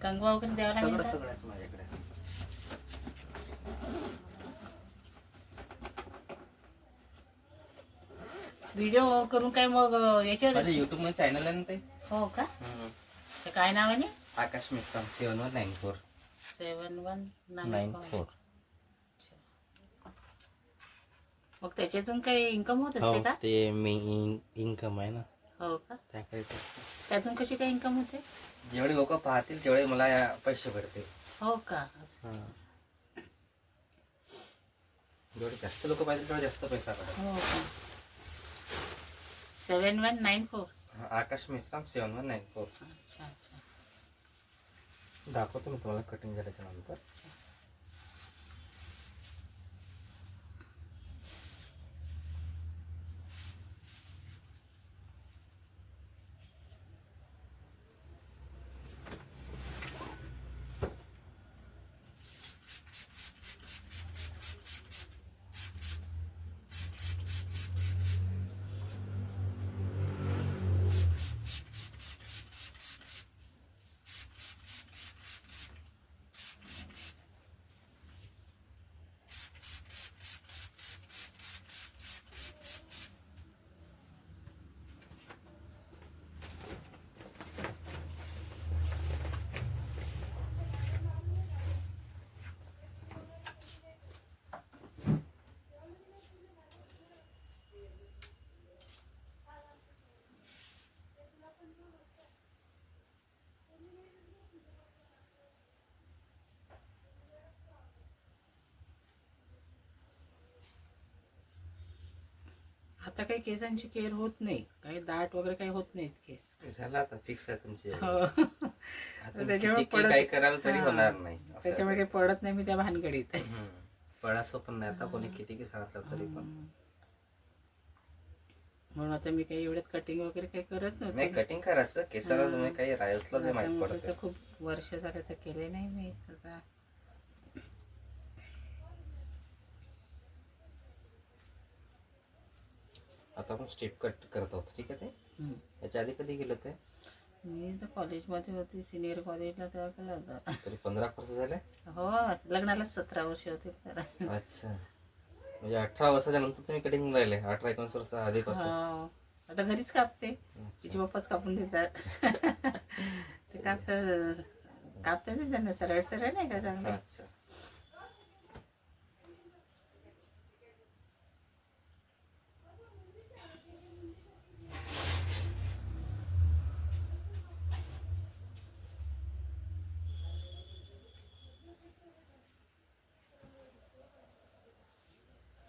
कंगवा वगैरे द्यावं लागेल सगळं का? सगळं आहे माझ्याकडे. व्हिडिओ करून काय मग याच्यावर माझ्या युट्यूब मध्ये चॅनल आहे ना ते. हो का? ते काय नाव आहे? आकाश मिश्राम 7194 7194. मग त्याच्यातून काही इन्कम होत हो असते का? ते मी इन्कम आहे ना हो का? त्याकरिता. त्यातून कशी काय इन्कम होते? जेवढे लोक पाहतील तेवढे मला पैसे भेटतील. हो का? हा. जेवढे जास्त लोक पाहिजे तेवढे जास्त पैसा भेटेल. हो का? 7194. आकाश मिश्राम 7194. अच्छा अच्छा. दाखवतो मी तुम्हाला कटिंग झाल्याच्या नंतर. आता काही केसांची केअर होत नाही, काही दाट वगैरे काही होत नाहीत केस. झालं आता फिक्स आहे तुमची. हो. आता त्याच्यामुळे किती काही कराल तरी हा. होणार नाही असं आहे. त्याच्यामुळे काही पडत नाही मी त्या भानगडीत. पडायचं पण नाही आता कोणी किती सांगितलं तरी पण. म्हणून आता मी काही एवढ्यात कटिंग वगैरे काही करत नाही नव्हते. कटिंग करायचं केसाला. तुम्ही काही रायसला ते आता माहित मग पडतं. त्याचं खूप वर्ष झाले तर केले नाही मी आता. आता आपण स्टेप कट करत आहोत. ठीक आहे ते. याच्या आधी कधी गेलं ते? मी तर कॉलेजमध्ये होती, सिनियर कॉलेजला तेव्हा केलं होतं. तरी 15 वर्ष झाले. हो, लग्नाला 17 वर्ष होते तर. अच्छा, म्हणजे 18 वर्षाच्या नंतर तुम्ही कटिंग राहिले. 18-19 वर्ष आधीपासून. हो, आता घरीच कापते. तिचे पप्पाच कापून देतात. ते कापतात त्यांना सरळ सरळ नाही का चांगलं. अच्छा.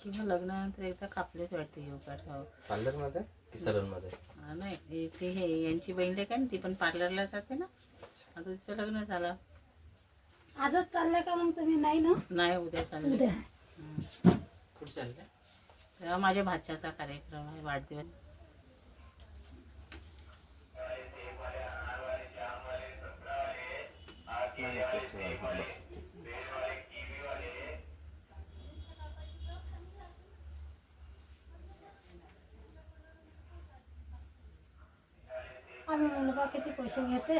किंवा लग्नानंतर एकदा कापलेच वाटते योगा. पार्लर मध्ये की सलून मध्ये? नाही, ते हे यांची बहीण आहे का ना, ती पण पार्लरला जाते ना. आता तिचं लग्न झालं. आजच चाललंय का मग तुम्ही? नाही ना, नाही, उद्या चालले. उद्या. कुठे चाललंय? तेव्हा माझ्या भाच्याचा कार्यक्रम आहे, वाढदिवस. आम्ही मुलगा किती पैसे घेते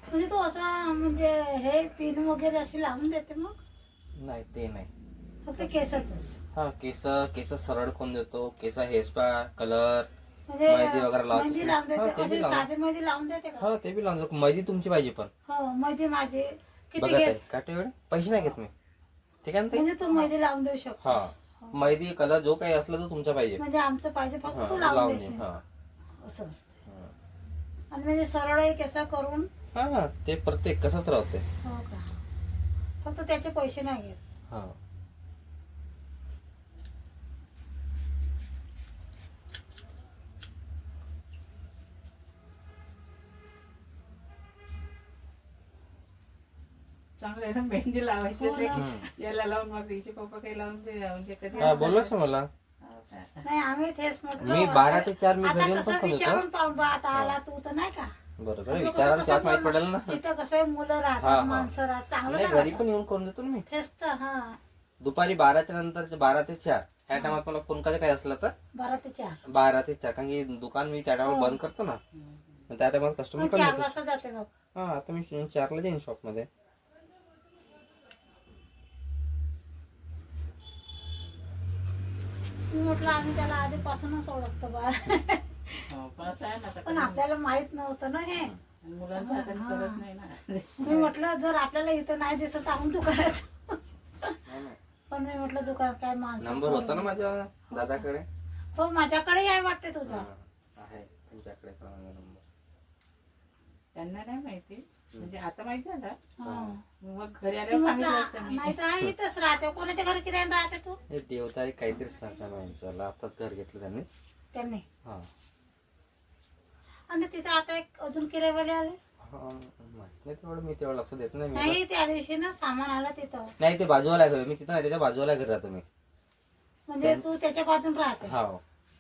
म्हणजे तो असा म्हणजे हे पिन वगैरे अशी लावून देते मग? नाही ते नाही, फक्त केसच. हा केस सरळ कोण देतो. केस हेअर स्पा, कलर, म्हणजे मेहंदी वगैरे लावतो. मेहंदी लावून हा, देते, ते अशी बी लावून. साधी मेहंदी लावून देते का? हा ते बी लावून देतो. मेहंदी तुमची पाहिजे पण. हो, मेहंदी माझी किती बघा घेत? ताई, काटे वेळ पैसे नाही घेत मी. ठीक आहे ना ताई? म्हणजे तू मेहंदी लावून देऊ शकतो. हा, मेहंदी कलर जो काही असलं तर तुमचा पाहिजे. म्हणजे आमचं पाहिजे फक्त हा, तू लावून लावून दे. देशील हा असं असते. हा. आणि म्हणजे सरळ केस करून. हा ते प्रत्येक कसंच राहते. हो का? फक्त त्याचे पैसे नाही घेत. हा चांगलं आहे ना, मेहंदी लावायची. हो ना. याला लावून मग तिचे पप्पा काही लावून ते म्हणजे कधी हा बोललाच ना मला. हो का? नाही, आम्ही तेच म्हटलं. मी 12 ते 4 मी आता घरी येऊन कसं पण करतो. विचारून पाहून बा, आता आला तू तर नाही का? बरोबर आपलं विचारायला कसं त्यात माहित बोलणं, पडेल ना. तिथं कसं आहे, मुलं हा, राहतात, हा. माणसं राहतात, चांगलं नाही नाही घरी राहत. पण येऊन करून देतो ना मी. तेच तर. हा, दुपारी 12च्या नंतर 12 ते 4 ह्या टायमात मला फोन काय असलं तर 12 ते 4. 12 ते 4, कारण की दुकान मी त्या टायमाला हो. बंद करतो ना. मग त्या टायमात कस्टमर मग कमी 4 होते. वाजता जाते बघ. हा आता मी 4ला जाईन शॉपमध्ये. मी म्हटलं आम्ही त्याला आधीपासूनच ओळखतो बा. हो, पण असं आहे ना आता पण आपल्याला माहित नव्हतं ना हे. आणि मुलांच्या हाताने हा. करत नाही ना. मी म्हटलं जर आपल्याला इथं नाही दिसत तर आपण दुकानात. पण मी म्हटलं दुकानात काय माणसं नंबर होता ना माझ्या दादाकडे. हो माझ्याकडे आहे वाटते तुझा. हा, आहे तुमच्याकडे पण आहे नंबर. त्यांना नाही माहिती, म्हणजे आता माहिती झालं. हा. मग घरी आल्यावर सांगितलं असतं मी. नाही तर इथंच राहते. कोणाच्या घरी किरायला राहते तू? हे देवतारी काहीतरी सांगता यांच्याला. आताच घर घेतलं त्यांनी. त्यांनी. हा आणि तिथे आता एक अजून किरायवाले आले. हा माहित नाही तेवढं, मी तेवढं लक्ष देत नाही. मी नाही त्या दिवशी ना सामान आलं तिथं. नाही ते बाजूवाला घर, मी तिथं नाही त्याच्या बाजूवाला घर राहतो मी. म्हणजे तू त्याच्या बाजून राहते. हा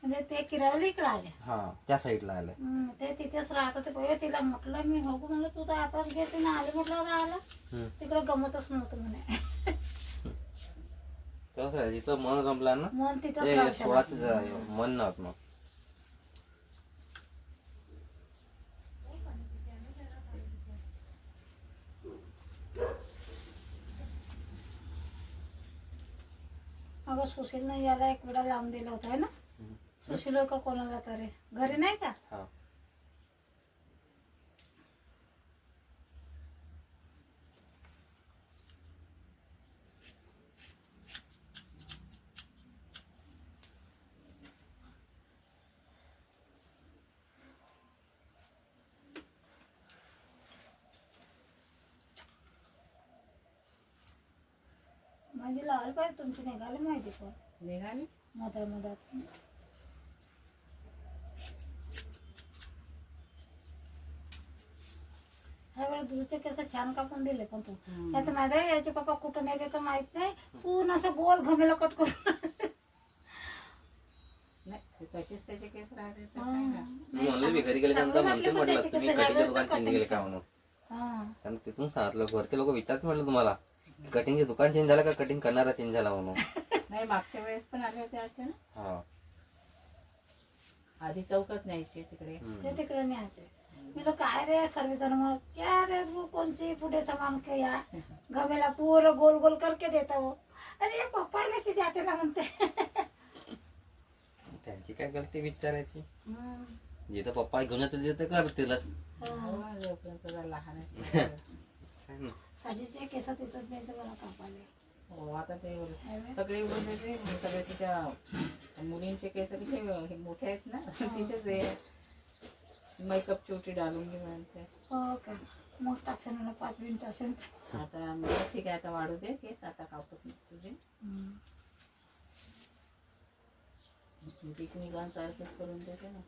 म्हणजे ते किरायवाले इकडे आले. हा त्या साईडला आले. ते तिथेच राहत होते. पहिले तिला म्हटलं मी हो म्हणलं तू तर आताच घेते ना. आले म्हटलं राहिलं तिकडे गमतच नव्हतं म्हणे. तेव्हाच आहे जिथं मन रमलं ना मन तिथंच ते राहू 16चं मन नव्हतं मग. अगं सुशीलनं याला एक वेळा लावून दिलं होतं है ना. सुशील का कोणाला तरी घरी नाही का. हा माझी लावायला पाहिजे तुमची निघाली माहिती पण निघाली. मधात. ह्या वेळेला दूरचे केस छान कापून दिले पण तू. आता माहिती आहे याचे पप्पा कुठून येते तर माहित नाही. पूर्ण असं गोल घमेला कट करून. नाही ते तशीच त्याचे केस राहते तर हा. काय ना. मी म्हणलं मी घरी गेल्यानंतर म्हणते म्हटलं तुम्ही कटिंगच्या दुकान चेंज केले का म्हणून. हा. त्यांना तिथून सांगितलं घरचे लोक विचारते म्हटलं तुम्हाला कटिंगचे दुकान चेंज झालं का कटिंग करणारा चेंज झाला म्हणून. नाही मागच्या वेळेस पण आले होते वाटते ना. हा आधी चौकात न्यायचे तिकडे. ते तिकडे न्यायचे. मी लोक काय रे सर्वजण मग क्या रे वो कौन सी पुढे सामान के या गमेला पूरा गोल गोल करके देता वो. अरे पप्पा लेके जाते ना म्हणते. त्यांची काय गलती विचारायची. हम्म. जिथं पप्पा घेऊन येतात तिथं करतीलच. हा. जोपर्यंत जरा लहान आहे. साजीचे केस तिथंच द्यायचं मला कापाले. हो आता ते सगळे उडून देते. सगळे तिच्या मुलींचे केस कसे हे मोठे आहेत ना. तिचे ते मेकअप चोटी डालूंगी म्हणते. हो का मग टाकसान मला 5 मिनिट असेल. आता मला ठीक आहे आता वाढू दे केस आता कापत नाही तुझे. तिची मुलांसारखंच करून देते ना.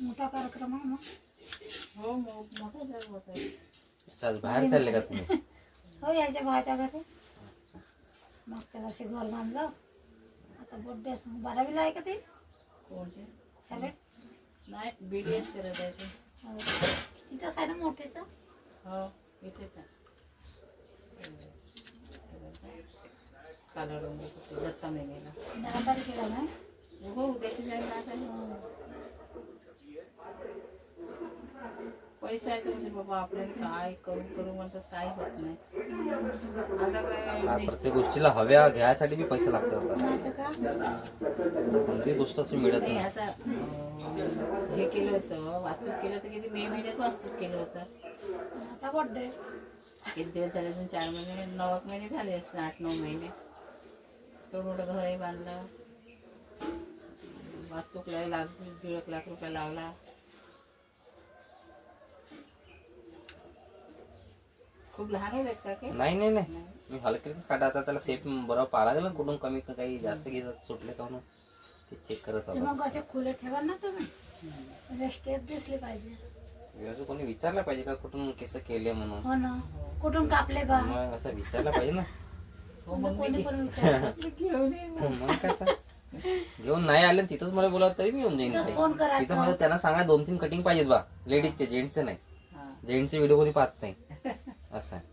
मोठा कार्यक्रम आहे मग. हो मोठा जग होत आहे. बाहेर चालले का तुम्ही. हो यायच्या भावाच्या घरी. मागच्या वर्षी घर बांधलं. आता बर्थडे 12वीला आहे का ते. कोणते हॅलो नाही BDS करत आहे ते. तिथंच आहे ना मोठेच. हो इथेच आहे. काला डोंगर दत्ता मेघेला. 10 तारखेला नाही. हो उद्याची जाईल आता. पैसे आहेत म्हणजे बाबा आपल्याला काय करू म्हणतात काही होत नाही. आता काय प्रत्येक गोष्टीला हव्या घ्यायसाठी बी पैसे लागतात आता. असं का. कोणती गोष्ट अशी मिळत नाही. नाही. आता हे केलं होतं वास्तूक केलं होतं किती मे महिन्यात वास्तूक केलं होतं. आता बर्थडे. किती दिवस झाले अजून 4 महिने 9 महिने झाले असते 8-9 महिने. तेवढं मोठं घरही बांधलं. वास्तूकला 1.5 लाख रुपये लावला. खूप लहान आहेत का काय. नाही मी हलकेच काढा. आता त्याला सेफ बरोबर पाहा लागेल ना कुठून कमी काही जास्त घेत सुटले का म्हणून ते चेक करत ते आलो. मग असे खुले ठेवा ना तुम्ही. म्हणजे स्टेप दिसली पाहिजे. व्यवस्था कोणी विचारलं पाहिजे का कुठून केस केले म्हणून. हो ना कुठून कापले बा. मग असं विचारलं पाहिजे ना. म्हणजे कोणी पण विचार. घेऊन ये. मग काय आता. घेऊन नाही आले तिथंच मला बोलावं तरी मी येऊन जाईन. तिथंच फोन करायचा. तिथं मला त्यांना सांगा 2-3 कटिंग पाहिजेत बा लेडीजचे. जेंट्सचे नाही. हा. जेंट्सचे व्हिडिओ कोणी पाहत नाही असं आहे.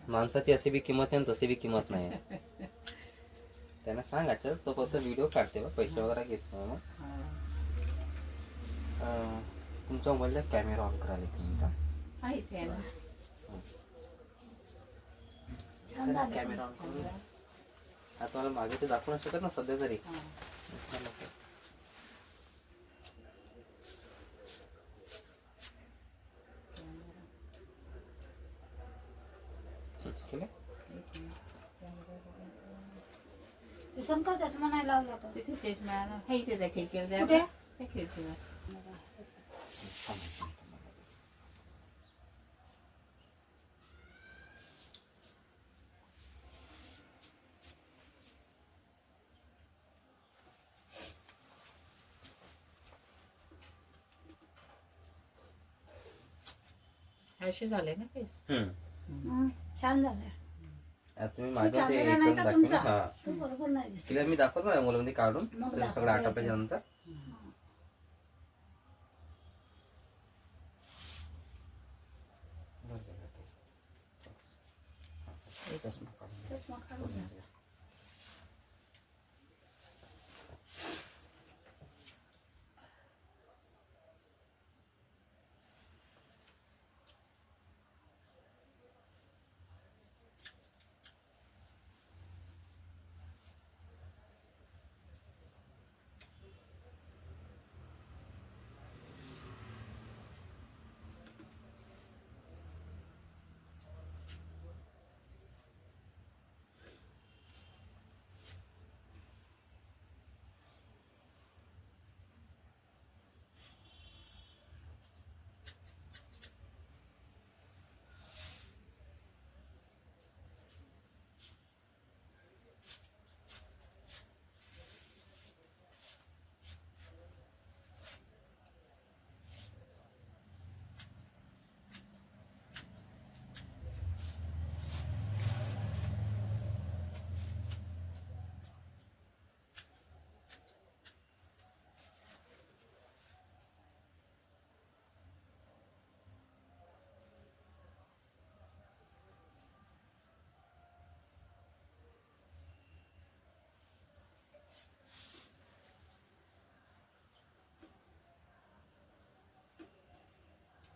माणसाची अशी बी किंमत आहे आणि तशी बी किंमत नाही आहे. त्यांना सांगायचं तो फक्त व्हिडिओ काढते बा, पैसे वगैरे घेत नाही मग. तुमच्या मोबाईलचा कॅमेरा ऑन करायला एक मिनिट. हा इथे आहे ना. छान झालं. कॅमेरा ऑन करून आता तुम्हाला मागे ते दाखवू नाही शकत ना सध्या तरी. हा. केलं? ते शंकर चष्मा नाही लावला तर. तिथे चष्मा आहे ना. हे इथेच आहे खिडकीवर द्या कुठे? बा. त्या खिडकीवर. असे झाले ना केस. छान झालं. आता तुम्ही मागे ते कॅमेरा नाही इकडून का दाखवलं तुमचा? हा. तो बरोबर नाही दिसत. तिला मी दाखवतो माझ्या मुलामध्ये काढून मग ते सगळं दाखवता आटापाच्या नंतर. चष्मा काढून चष्मा काढून घ्या.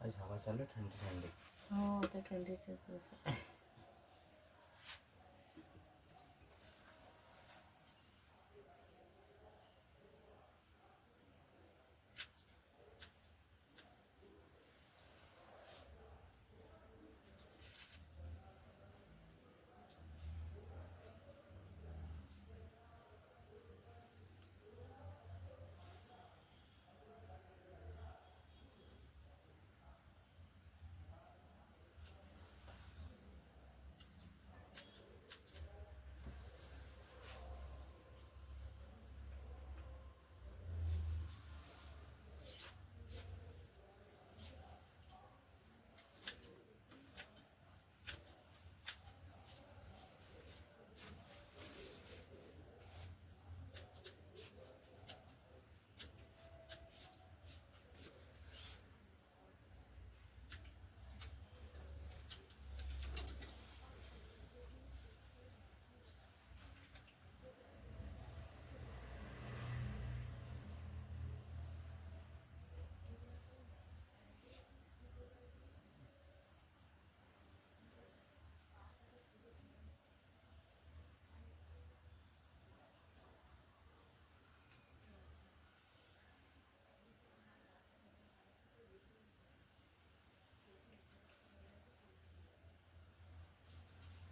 आज हवा चालू आहे थंडी थंडी. हो आता थंडीचे दिवस.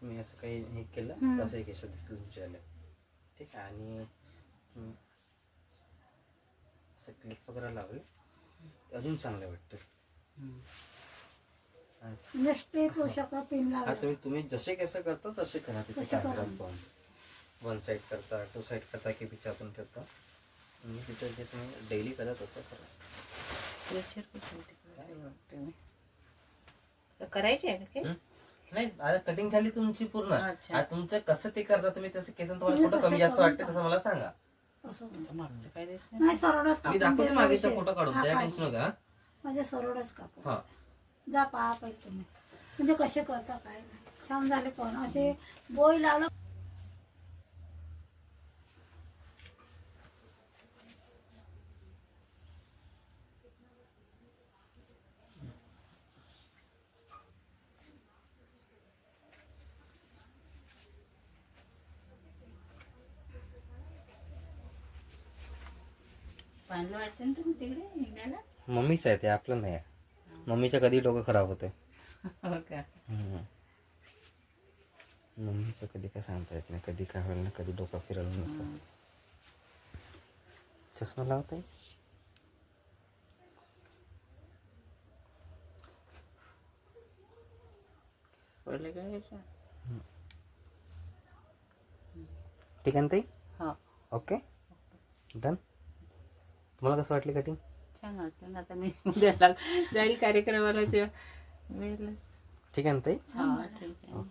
मी असं काही हे केलं तसं एक केस दिसतील तुमच्या आल्या. ठीक आहे. आणि असं क्लिप वगैरे लावले ते अजून चांगलं वाटतं. म्हणजे स्ट्रेट होऊ शकता पिन हा लावला. तुम्ही जसे केस करता तसे करा. तिथे तसे करा. कॅमेरात पाहून वन साईड करता, टू साईड करता की पिछातून ठेवता. आणि तिथं जे तुम्ही डेली करा तसं करा. प्रेशर कुठे तिकडे वाटते मी. तर करायची आहे का केस? नाही आता कटिंग झाली तुमची पूर्ण. अच्छा. आता तुमचं कसं ते करता तुम्ही तसं केस तुम्हाला म्हणजे फोटो कमी तसे जास्त करून वाटते तसं मला सांगा. असं मागचं काय दिसत नाही सरळच मी कापून दाखवतो देतो मागेचा विषय. फोटो काढून हा, त्या काढ. टेन्शन नका. माझे सरळच कापून हा जा पहा पाहिजे तुम्ही म्हणजे कसे करता काय नाही. छान झाले पण असे बोई लावलं. बांधलं वाटतं ना तुम्ही तिकडे निघायला. मम्मीच आहे ते, आपलं नाही आहे. मम्मीचं कधी डोकं खराब होतं. हो का. मम्मीचं कधी काय सांगता येत नाही, कधी काय होईल ना, कधी डोकं फिरवलं नसतं. चष्मा लावत आहे. पडले का याच्या? ठीक आहे ना ताई. हो ओके डन. तुम्हाला कसं वाटली कटिंग? छान वाटतं ना. आता मी उद्या जाईल कार्यक्रमाला तेव्हा मिळेलच. ठीक आहे ना ताई. हा ठीक आहे.